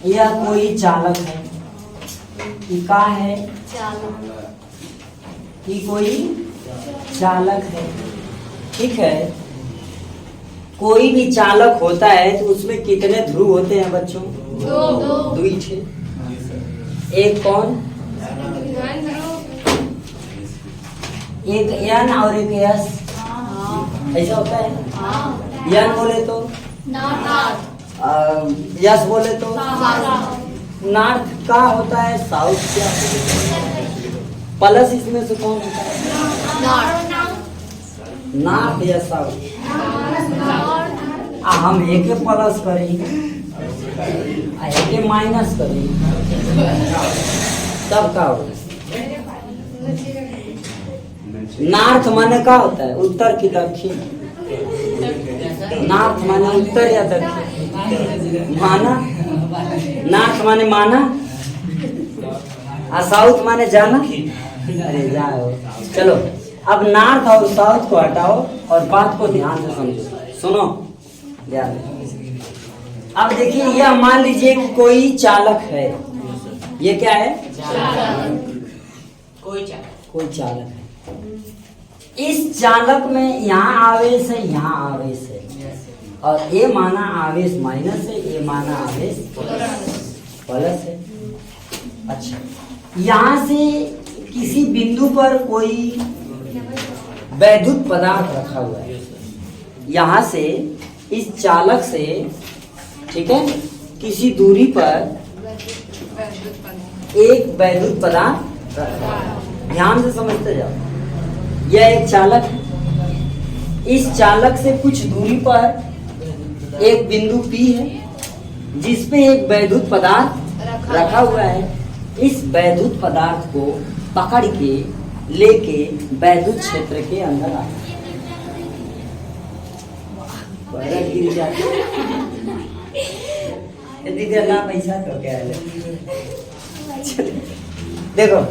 यह कोई चालक है। ये का है? ये कोई चालक है। ठीक है। कोई भी चालक होता है तो उसमें कितने ध्रुव होते हैं बच्चों? दो ही थे। एक कौन? एक एन और एक एस। ऐसा होता है। एन बोले तो यस बोले तो नॉर्थ का होता है, साउथ क्या? प्लस इसमें से कौन होता है? नॉर्थ या साउथ? हम एक प्लस करें, एक माइनस करें, तब का होगा? नॉर्थ माने का होता है? उत्तर की दक्षिण? नॉर्थ माने उत्तर या दक्षिण? माना। नॉर्थ माने माना और साउथ माने जाना। अरे जाओ, चलो अब नॉर्थ और साउथ को हटाओ और बात को ध्यान से समझो। सुनो ध्यान। अब देखिए, यह मान लीजिए कोई चालक है। ये क्या है? कोई चालक है। इस चालक में यहाँ आवेश है, यहाँ आवेश है, और ए माना आवेश माइनस है, ए माना आवेश प्लस है। अच्छा, यहाँ से किसी बिंदु पर कोई वैद्युत पदार्थ रखा हुआ है। यहाँ से इस चालक से, ठीक है, किसी दूरी पर एक वैद्युत पदार्थ रखा है। ध्यान से समझते जाओ। यह एक चालक है। इस चालक से कुछ दूरी पर एक बिंदु P है जिसपे एक वैद्युत पदार्थ रखा हुआ है। इस वैद्युत पदार्थ को पकड़ के लेके वैद्युत क्षेत्र के अंदर आ गिर जाती पैसा तो क्या है। देखो,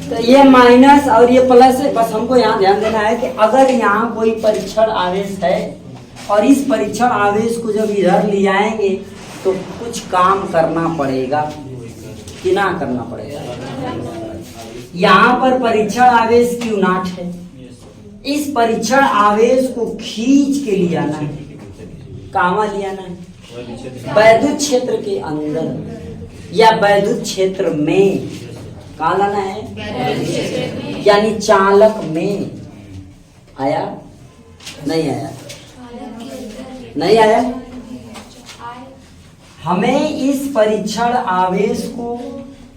तो ये माइनस और ये प्लस है। बस हमको यहाँ ध्यान देना है कि अगर यहाँ कोई परीक्षण आवेश है और इस परीक्षण आवेश को जब इधर ले आएंगे तो कुछ काम करना पड़ेगा कि ना करना पड़ेगा। यहाँ पर परीक्षण आवेश Q0 है। इस परीक्षण आवेश को खींच के ले आना है। कहाँ ले आना है? वैद्युत क्षेत्र के अंदर या वैद्युत क्षेत्र में। कहाँ लाना है? यानी चालक में। आया? नहीं आया? नहीं आया? हमें इस परीक्षण आवेश को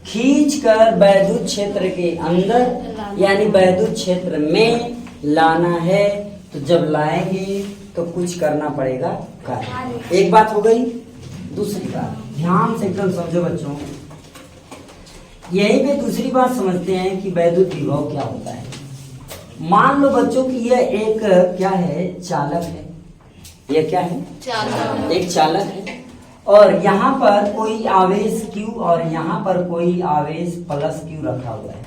खींचकर वैद्युत क्षेत्र के अंदर यानी वैद्युत क्षेत्र में लाना है। तो जब लाएंगे तो कुछ करना पड़ेगा कार्य। एक बात हो गई। दूसरी बात ध्यान से एकदम समझो बच्चों। यही पे दूसरी बात समझते हैं कि वैद्युत विभव क्या होता है। मान लो बच्चों कि यह एक क्या है? चालक है। यह क्या है? चालक। एक चालक है और यहाँ पर कोई आवेश Q और यहाँ पर कोई आवेश प्लस Q रखा हुआ है।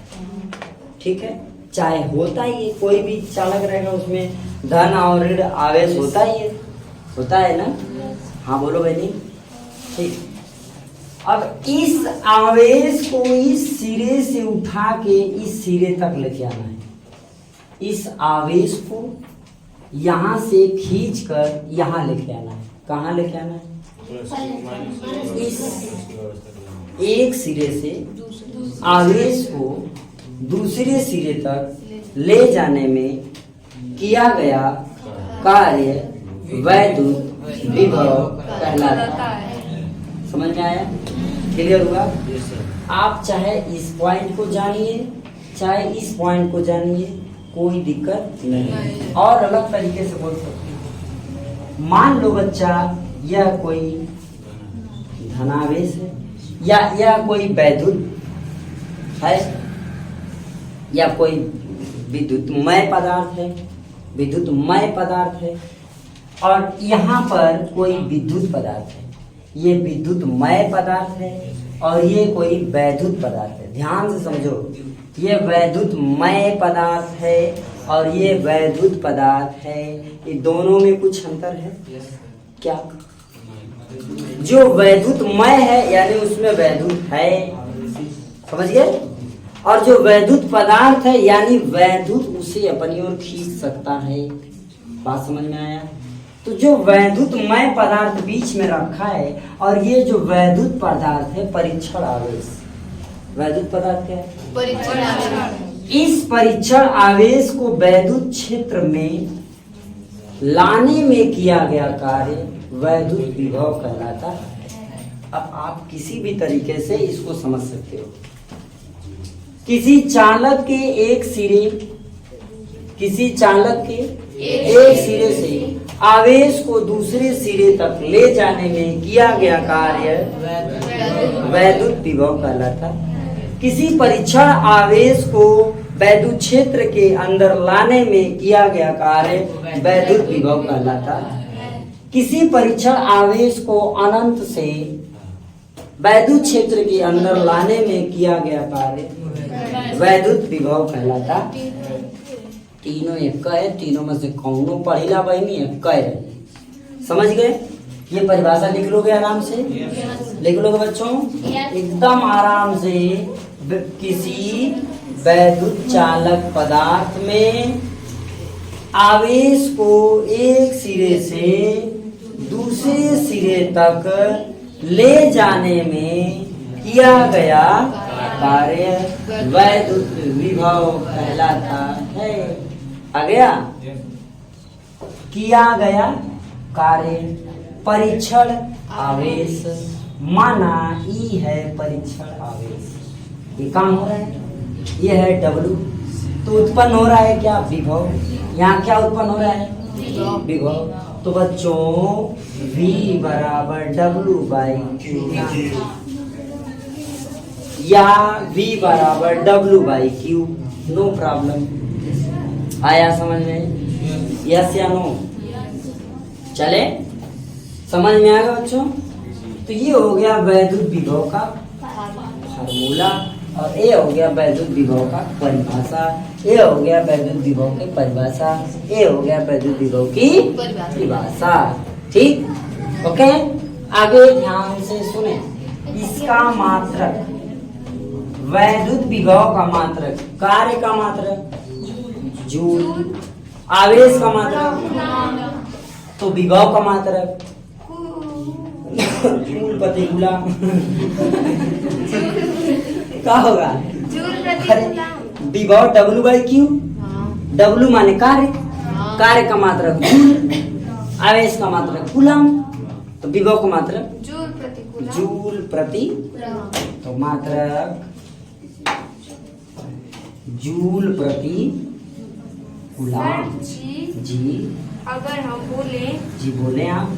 ठीक है, चाहे होता ही है, कोई भी चालक रहेगा उसमें धन और ऋण आवेश होता ही है। होता है ना? हाँ बोलो बहनी। ठीक। अब इस आवेश को इस सिरे से उठा के इस सिरे तक लेके आना है। इस आवेश को यहाँ से खींच कर यहाँ लेके आना है। कहाँ लेके आना है? इस एक सिरे से आवेश को दूसरे सिरे तक ले जाने में किया गया कार्य वैद्युत विभव कहलाता है। समझ में आया? क्लियर हुआ? आप चाहे इस पॉइंट को जानिए चाहे इस पॉइंट को जानिए, कोई दिक्कत नहीं। और अलग तरीके से बोल सकते हैं। मान लो बच्चा यह कोई धनावेश है या यह कोई वैद्युत है या कोई विद्युतमय पदार्थ है, विद्युतमय पदार्थ है और यहाँ पर कोई विद्युत पदार्थ है। ये विद्युतमय पदार्थ है और ये कोई वैद्युत पदार्थ है। ध्यान से समझो, ये वैद्युतमय पदार्थ है और ये वैद्युत पदार्थ है। ये दोनों में कुछ अंतर है क्या? जो वैद्युतमय है यानी उसमें वैद्युत है, समझ गए। और जो वैद्युत पदार्थ है यानी वैद्युत उसे अपनी ओर खींच सकता है। बात समझ में आया। तो जो वैद्युतमय पदार्थ बीच में रखा है और ये जो वैद्युत पदार्थ है परीक्षण आवेश। वैद्युत पदार्थ क्या है? परीक्षण आवेश। इस परीक्षण आवेश को वैद्युत क्षेत्र में लाने में किया गया कार्य वैद्युत विभव कहलाता है। अब आप किसी भी तरीके से इसको समझ सकते हो। किसी चालक के एक सिरे से आवेश को दूसरे सिरे तक ले जाने में किया गया कार्य वैद्युत विभव कहलाता है। किसी परीक्षण आवेश को वैद्युत क्षेत्र के अंदर लाने में किया गया कार्य वैद्युत विभव कहलाता है। किसी परीक्षण आवेश को अनंत से वैद्युत क्षेत्र के अंदर लाने में किया गया कार्य वैद्युत विभव कहलाता। तीनों एक है, तीनों में से कौनों पहला बहनी एक है। समझ गए? ये परिभाषा लिख लोगे आराम से, लिख लोगे बच्चों एकदम आराम से। किसी वैद्युत चालक पदार्थ में आवेश को एक सिरे से दूसरे सिरे तक ले जाने में किया गया कार्य वैद्युत विभव कहलाता है। आ गया? किया गया कार्य परीक्षण आवेश, माना ई है परीक्षण आवेश। ये काम हो रहा है, ये है W। तो उत्पन्न हो रहा है क्या? विभव। यहाँ क्या उत्पन्न हो रहा है? विभव। तो बच्चों V बराबर W/Q या V बराबर W/Q, नो प्रॉब्लम। आया समझ में? यस या नो? चले, समझ में आएगा बच्चों? तो ये हो गया वैद्युत विभव का फार्मूला और ये हो गया वैद्युत विभव का परिभाषा। ये हो गया वैद्युत विभव की परिभाषा, ये हो गया वैद्युत विभव की परिभाषा। ठीक, ओके। आगे ध्यान से सुने। इसका मात्रक, वैद्युत विभव का मात्रक, कार्य का मात्रक जूल, आवेश का मात्रक तो विभव का मात्रक जूल प्रति कूलम। क्या होगा? विभव W/Q, W माने कार्य, कार्य का मात्रक जूल, आवेश का मात्रक कूलम, तो विभव का मात्रक जूल प्रति तो मात्रक जूल प्रति कूलम। जी अगर हम बोले, जी बोले आप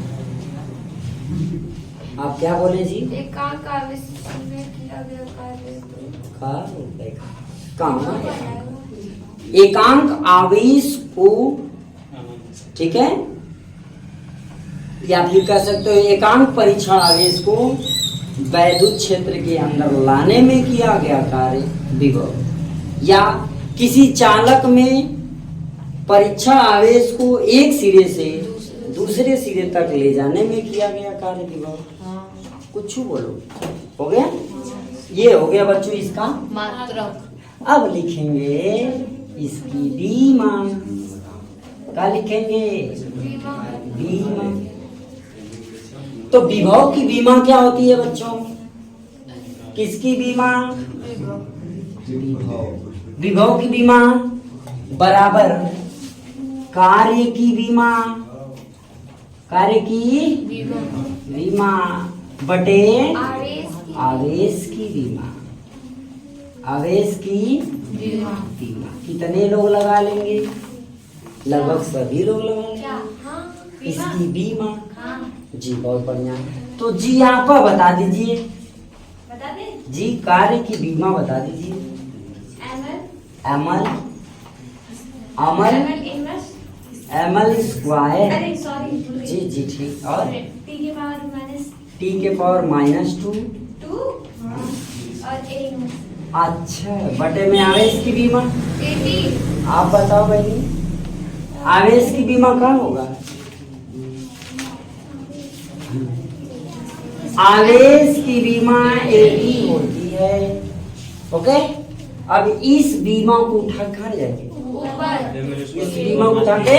क्या बोले जी? एकांक आवेश में किया गया कार्य एकांक आवेश को, ठीक है, या फिर कह सकते हो एकांक परीक्षण आवेश को वैद्युत क्षेत्र के अंदर लाने में किया गया कार्य विभव, या किसी चालक में परीक्षण आवेश को एक सिरे से दूसरे सिरे तक ले जाने में किया गया कार्य विभव। कुछ बोलो, हो गया? ये हो गया बच्चों इसका मात्रक। अब लिखेंगे इसकी बीमा। क्या लिखेंगे? बीमा। तो विभव की बीमा क्या होती है बच्चों? किसकी बीमा? विभव की बीमा बराबर कार्य की बीमा, कार्य की बीमा बटे आवेश की बीमा, आवेश की बीमा। कितने लोग लगा लेंगे? लगभग सभी लोग लगा लेंगे इसकी बीमा। जी बहुत बढ़िया। तो जी आप बता दीजिए, बता दे जी कार्य की बीमा बता दीजिए। एमएल एमएल स्क्वायर, अरे सॉरी जी जी ठीक, और टी के पावर माइनस -2 और ए। अच्छा, बटे में आवेश की बीमा। 80। आप बताओ बहनी, आवेश की बीमा कहाँ होगा? आवेश की विमा एक ही होती है। ओके, अब इस बीमा को उठा कर जाएंगे, इस बीमा को उठा के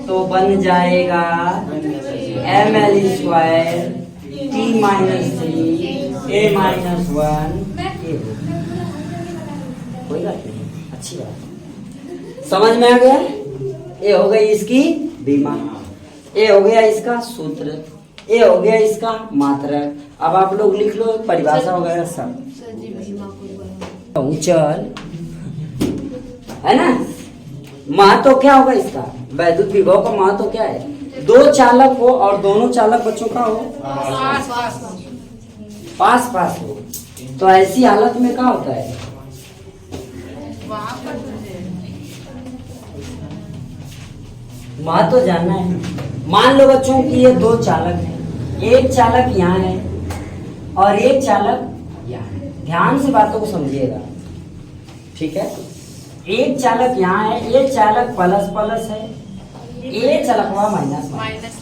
तो बन जाएगा ml² t minus 3 a minus 1। कोई बात नहीं, अच्छी बात, समझ में आ गया। ये हो गई इसकी बीमा, ये हो गया इसका सूत्र, ये हो गया इसका मात्रक। अब आप लोग लिख लो परिभाषा वगैरह सब। चल है ना, महत्व क्या होगा इसका, वैद्युत विभव का महत्व क्या है, दो चालक हो और दोनों चालक बच्चों का हो पास पास हो, तो ऐसी हालत में क्या होता है, महत्व जानना है। मान लो बच्चों कि ये दो चालक हैं, एक चालक यहाँ है और एक चालक यहाँ है। ध्यान से बातों को समझिएगा, ठीक है। एक चालक यहाँ है, ये चालक प्लस प्लस है, ये चालक हुआ माइनस माइनस,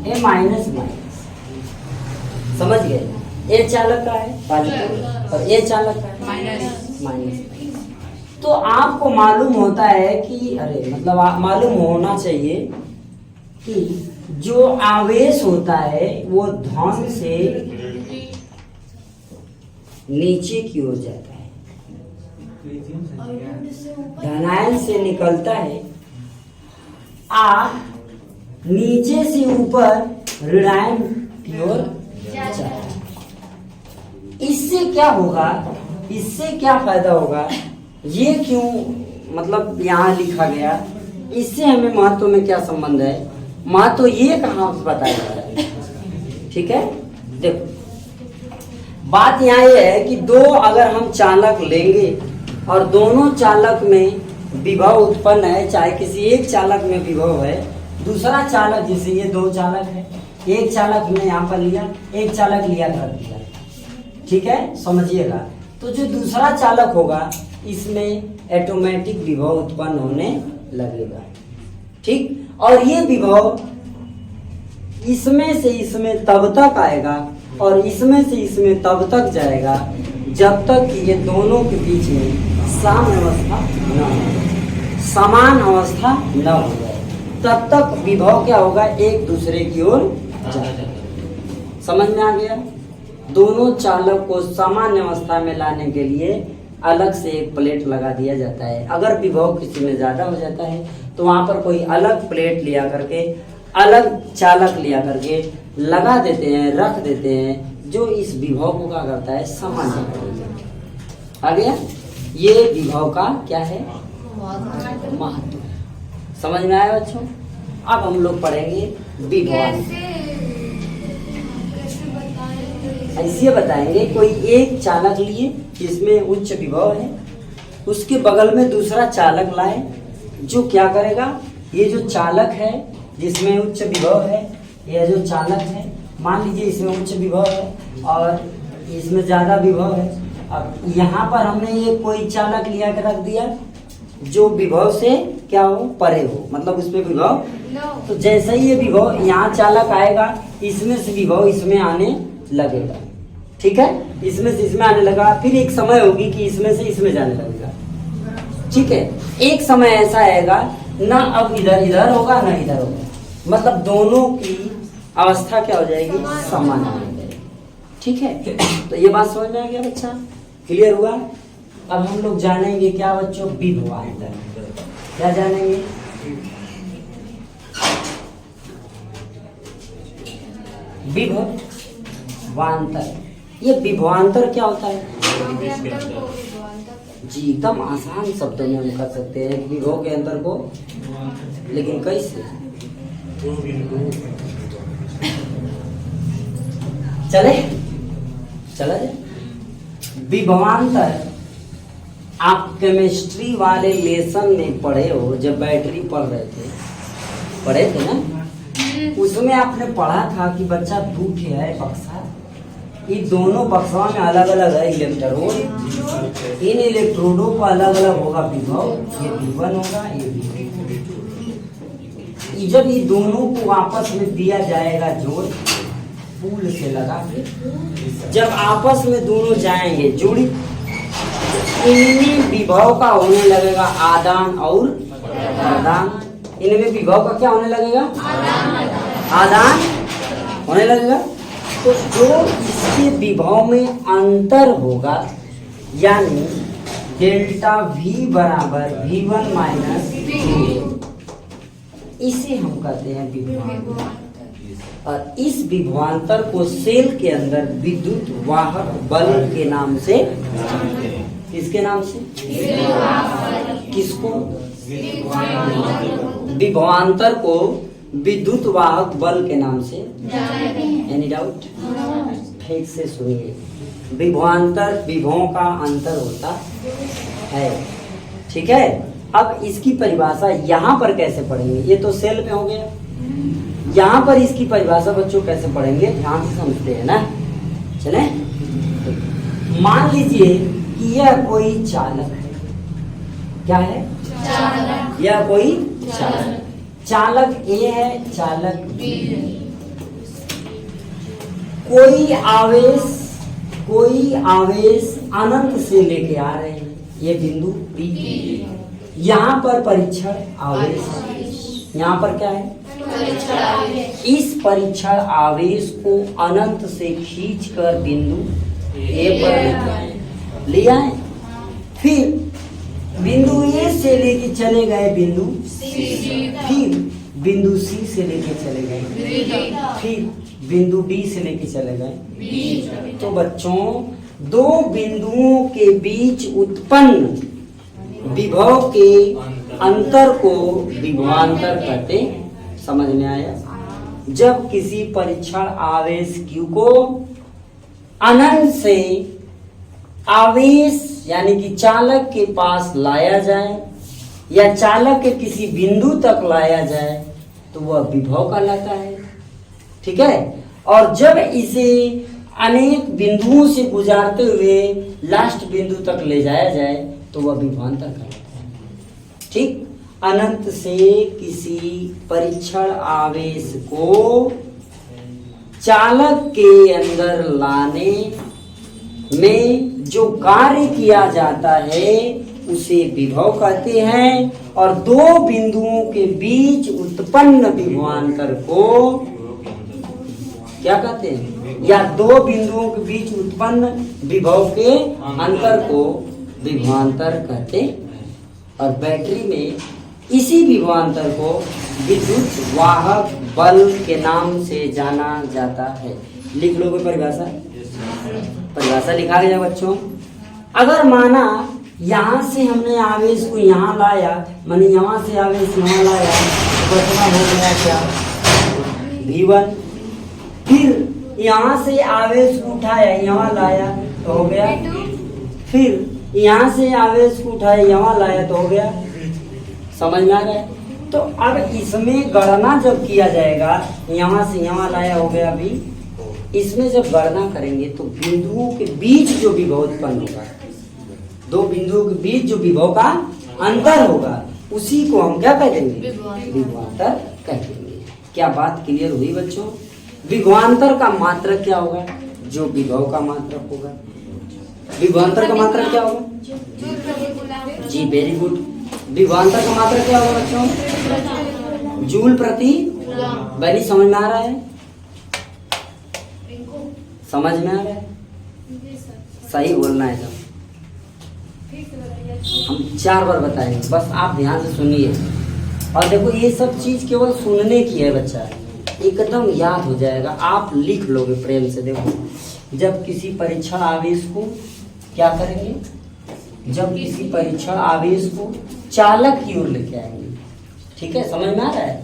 ये माइनस माइनस, समझ गए। ये चालक का है पॉजिटिव और ये चालक का है माइनस माइनस। तो आपको मालूम होता है कि मतलब मालूम होना चाहिए कि जो आवेश होता है वो धन से नीचे की ओर जाता है, धनायन से निकलता है, नीचे से ऊपर ऋणायन की ओर जाता है। इससे क्या होगा, इससे क्या फायदा होगा, ये क्यों मतलब यहाँ लिखा गया, इससे हमें महत्व में क्या संबंध है, महत्व ये कहाँ बताया जा रहा है, ठीक है। देखो बात यहाँ ये है कि दो अगर हम चालक लेंगे और दोनों चालक में विभव उत्पन्न है, चाहे किसी एक चालक में विभव है, दूसरा चालक जैसे ये दो चालक है, एक चालक हमने यहाँ पर लिया, एक चालक लिया कर दिया, ठीक है, समझिएगा। तो जो दूसरा चालक होगा इसमें ऑटोमेटिक विभव उत्पन्न होने लगेगा, ठीक। और ये विभव इसमें से इसमें तब तक आएगा और इसमें से इसमें तब तक जाएगा जब तक कि ये दोनों के बीच में समान अवस्था न हो, समान अवस्था न हो जाए, तब तक विभव क्या होगा, एक दूसरे की ओर जाएगा। समझ में आ गया। दोनों चालक को सामान्य अवस्था में लाने के लिए अलग से एक प्लेट लगा दिया जाता है। अगर विभव किसी में ज्यादा हो जाता है तो वहां पर कोई अलग प्लेट लिया करके, अलग चालक लिया करके लगा देते हैं, रख देते हैं, जो इस विभव को क्या करता है, सामान्य करेगा। आ गया, ये विभव का क्या है, महत्व। समझ में आया बच्चों। अब हम लोग पढ़ेंगे विभव। ऐसे बताएंगे, कोई एक चालक लिए जिसमें उच्च विभव है, उसके बगल में दूसरा चालक लाए जो क्या करेगा, ये जो चालक है जिसमें उच्च विभव है, यह जो चालक है, मान लीजिए इसमें उच्च विभव है और इसमें ज्यादा विभव है। अब यहाँ पर हमने ये कोई चालक लिया के रख दिया जो विभव से क्या हो, परे हो, मतलब उसमें विभव तो जैसे ही ये विभव यहाँ चालक आएगा, इसमें से विभव इसमें आने लगेगा, ठीक है, इसमें से इसमें आने लगा, फिर एक समय होगी कि इसमें से इसमें जाने लगेगा, ठीक है। एक समय ऐसा आएगा ना अब इधर इधर होगा ना इधर होगा, मतलब दोनों की अवस्था क्या हो जाएगी, समान हो जाएगी, ठीक है। तो ये बात समझ में आ गया बच्चा, क्लियर हुआ। अब हम लोग जानेंगे क्या बच्चों, विभवांतर। क्या जानेंगे, विभवांतर। ये विभवांतर क्या होता है जी, एकदम आसान शब्दों में हम कर सकते हैं विभव के अंतर को, लेकिन कैसे, चले चला जाए। विभवांतर आप केमिस्ट्री वाले लेसन में पढ़े हो, जब बैटरी पढ़ पढ़े थे ना, उसमें आपने पढ़ा था कि बच्चा दो है बक्सा, ये दोनों बक्सों में अलग अलग है इलेक्ट्रोड, इन इलेक्ट्रोडों का अलग अलग होगा विभव, ये V1 होगा, ये V2, जब ये दोनों को आपस में दिया जाएगा जोड़, पुल से लगा के जब आपस में दोनों जाएंगे जोड़ी, इनमें विभव का होने लगेगा आदान और प्रदान। इनमें विभव का क्या होने लगेगा? आदान होने लगेगा। तो जो इसके विभव में अंतर होगा, यानी डेल्टा V बराबर V1 माइनस इसे हम कहते हैं विभवांतर। और इस विभवांतर को सेल के अंदर विद्युत वाहक बल के नाम से, किसके नाम से? किसको? विभवांतर को विद्युत वाहक बल के नाम से। Any doubt? ठीक से सुनिए, विभवांतर विभवों का अंतर होता है, ठीक है। अब इसकी परिभाषा यहाँ पर कैसे पढ़ेंगे? ये तो सेल में हो गया, यहाँ पर इसकी परिभाषा बच्चों कैसे पढ़ेंगे? ध्यान से समझते हैं ना। चले, मान लीजिए कि यह कोई चालक है। क्या है? चालक। यह कोई चालक, चालक A है, चालक B। कोई आवेश अनंत से लेके आ रहे हैं, ये बिंदु B। यहाँ पर परीक्षण आवेश, यहाँ पर क्या है? इस परीक्षण आवेश को अनंत से खींचकर बिंदु A पर ले आए। फिर बिंदु A से लेके चले गए बिंदु C, फिर बिंदु C से लेके चले गए, फिर बिंदु D से लेके चले गए। तो बच्चों, दो बिंदुओं के बीच उत्पन्न विभव के अंतर को विभवांतर कहते। समझ में आया? जब किसी परीक्षण आवेश Q को अनंत से आवेश यानी कि चालक के पास लाया जाए या चालक के किसी बिंदु तक लाया जाए तो वह विभव कहलाता है, ठीक है। और जब इसे अनेक बिंदुओं से गुजारते हुए लास्ट बिंदु तक ले जाया जाए तो वह विभवांतर कहलाता है, ठीक। अनंत से किसी परीक्षण आवेश को चालक के अंदर लाने में जो कार्य किया जाता है उसे विभव कहते हैं। और दो बिंदुओं के बीच उत्पन्न विभवांतर को क्या कहते हैं? या दो बिंदुओं के बीच उत्पन्न विभव के अंतर को विभवांतर कहते। और बैटरी में इसी विभवांतर को विद्युत वाहक बल के नाम से जाना जाता है। लिख लो कोई परिभाषा, परिभाषा लिखा गया बच्चों। अगर माना यहाँ से हमने आवेश को यहाँ लाया, माने यहाँ से आवेश यहाँ लाया, तो बचना हो गया क्या? V1। फिर यहाँ से आवेश को उठाया यहाँ लाया तो हो गया, फिर यहाँ से आवेश को उठाया यहाँ लाया तो हो गया। समझ में आ रहा है? तो अब इसमें गणना जब किया जाएगा, यहाँ से यहाँ लाया हो गया भी, इसमें जब गणना करेंगे तो बिंदुओं के बीच जो विभव उत्पन्न होगा, दो बिंदुओं के बीच जो विभव का अंतर होगा उसी को हम क्या कह देंगे? विभवांतर कह देंगे। क्या बात क्लियर हुई बच्चों? विभवांतर का मात्रक क्या होगा? जो विभव का मात्रक होगा। विभवांतर का मात्रक क्या होगा? जी वेरी गुड। विभवांतर का मात्रक क्या होगा बच्चों? जूल प्रति बैली। समझ में आ रहा है? समझ में आ रहा है? सही बोलना है सब। हम 4 बार बताएंगे, बस आप ध्यान से सुनिए। और देखो ये सब चीज केवल सुनने की है बच्चा, एकदम याद हो जाएगा, आप लिख लोगे प्रेम से। देखो, जब किसी परीक्षण आवेश को क्या करेंगे? जब किसी परीक्षण आवेश को चालक की ओर लेके आएंगे, ठीक है, समझ में आ रहा है?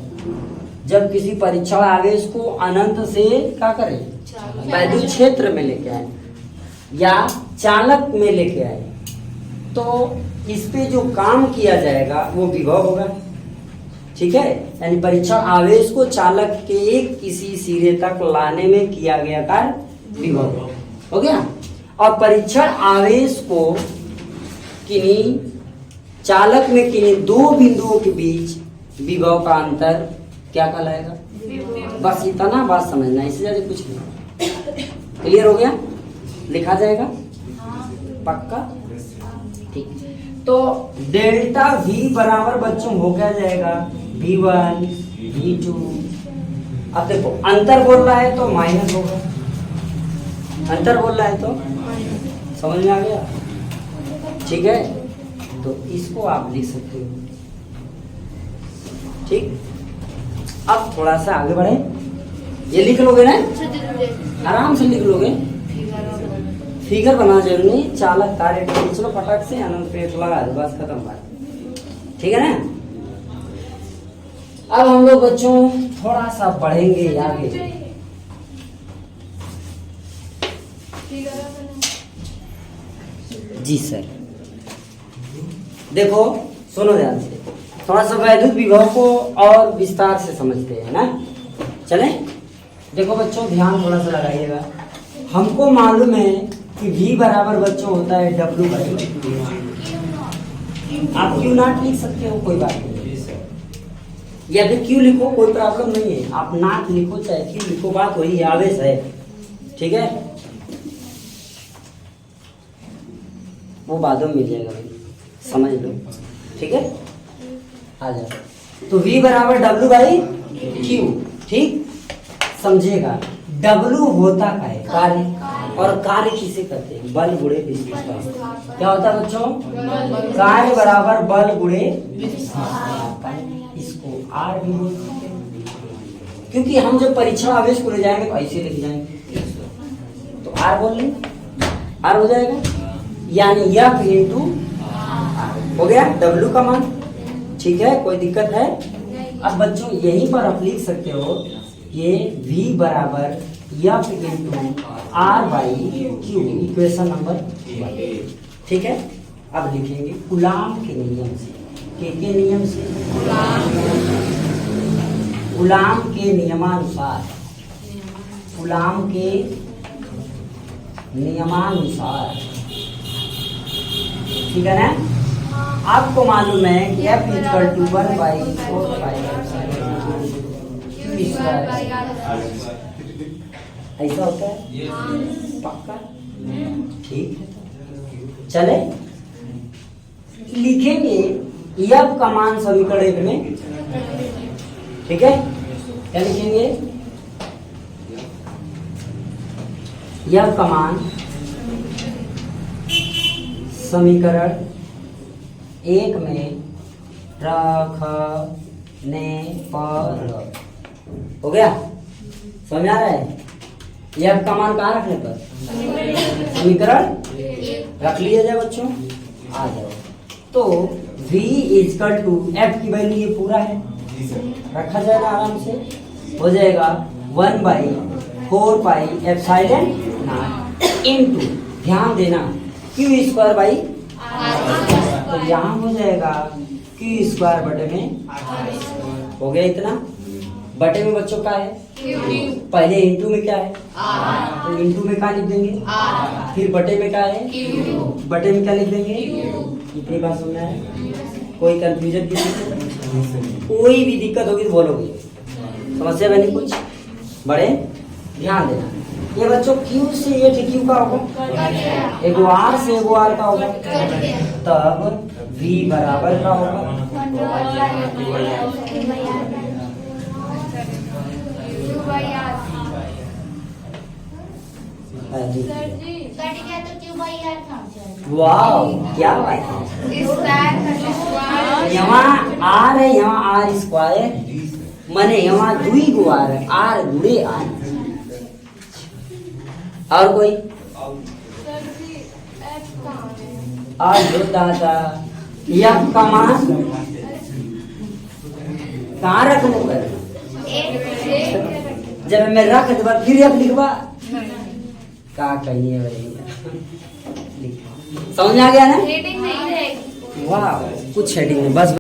जब किसी परीक्षण आवेश को अनंत से क्या करें? वैद्युत क्षेत्र में लेके आए या चालक में लेके आए, तो इस पे जो काम किया जाएगा वो विभव होगा, ठीक है। यानी परीक्षण आवेश को चालक के किसी सिरे तक लाने में किया गया कार्य विभव हो गया। और परीक्षण आवेश को किन्हीं चालक में किन्हीं दो बिंदुओं के बीच विभव का अंतर क्या कहलाएगा? बस इतना बात समझना, इससे ज्यादा कुछ नहीं। क्लियर हो गया? लिखा जाएगा पक्का? ठीक। तो डेल्टा V बराबर बच्चों हो क्या जाएगा? V1 V2। अब देखो अंतर बोल रहा है तो माइनस होगा, अंतर बोल रहा है तो समझ में आ गया? ठीक है, तो इसको आप लिख सकते हो। ठीक, अब थोड़ा सा आगे बढ़े। ये लिख लोगे ना, आराम से लिख लोगे। फिगर बना जरूरी नहीं, चालक कार्य चलो फटाक से अनंत पेट लगा दो, बस खत्म बात। ठीक है ना? अब हम लोग बच्चों थोड़ा सा बढ़ेंगे आगे। जी सर, देखो सुनो ध्यान से, थोड़ा सा वैद्युत विभव को और विस्तार से समझते हैं ना। चले, देखो बच्चों ध्यान थोड़ा सा लगाइएगा। हमको मालूम है कि V बराबर बच्चों होता है W बाई। आप क्यों नॉट लिख सकते हो, कोई बात नहीं, या फिर क्यों लिखो, कोई प्रॉब्लम नहीं है। आप नॉट लिखो चाहे क्यों लिखो, बात वही है, आवेश है। ठीक है, वो बाद में मिल जाएगा भाई, समझ लो। ठीक है, आ जाओ। तो V बराबर W बाई Q। ठीक, समझिएगा। W होता क्या है? कार्य, और कार्य किसे कहते हैं? बल गुणे विस्थापन। क्या होता है बच्चों? कार्य बराबर बल गुणे विस्थापन। इसको R भी बोल सकते हैं, क्योंकि हम जब परीक्षा आवेश को ले जाएंगे तो ऐसे लिख जाएंगे, तो R बोल लें, R हो जाएगा। यानी F इंटू हो गया W का मान। ठीक है, कोई दिक्कत है? अब बच्चों यहीं पर आप लिख सकते हो, ये V बराबर F into R by Q, equation number 1। ठीक है, अब लिखेंगे कूलाम के नियम से। के नियम से? कूलाम के नियमानुसार, कूलाम के नियमानुसार। ठीक है ना? आपको मालूम है कि F इक्वल टू 1 बाई 4 पाई ऐसा होता है, पक्का? ठीक है, चले लिखेंगे F का मान समीकरण 1 में। ठीक है, क्या लिखेंगे? F का मान समीकरण 1 में रखने पर हो गया। समझ आ रहा है? F का मान कहाँ रखने पर? समीकरण रख लिया जाए बच्चों, आ जाओ। तो V इजकल टू F की वैल्यू ये पूरा है, रखा जाएगा आराम से, हो जाएगा 1 by 4 pi epsilon not into, ध्यान देना, Q स्क्वायर बाई R। तो यहाँ हो जाएगा Q स्क्वायर बटे में R। हो गया इतना। बटे में बच्चों का है पहले इंटू में क्या है? तो इंटू में क्या लिख देंगे? फिर बटे में क्या है? बटे में क्या लिख देंगे? इतनी बात समझ में है? कोई कंफ्यूजन की कोई भी दिक्कत होगी तो बोलोगे, समस्या बनी कुछ? बड़े ध्यान देना, ये बच्चों Q से ये Q का होगा, एगो R से एगो R का होगा, तब V बराबर का होगा वाह, क्या बात है। यहाँ R है, यहाँ R स्क्वायर, माने यहाँ 2 गो R है, R गुणे R। और कोई और जोता था F का मान कहाँ रखने पर? जब मैं रख दूंगा फिर F लिखवा, क्या कहिए भाई, समझ आ गया ना? वाह, कुछ हेडिंग नहीं, बस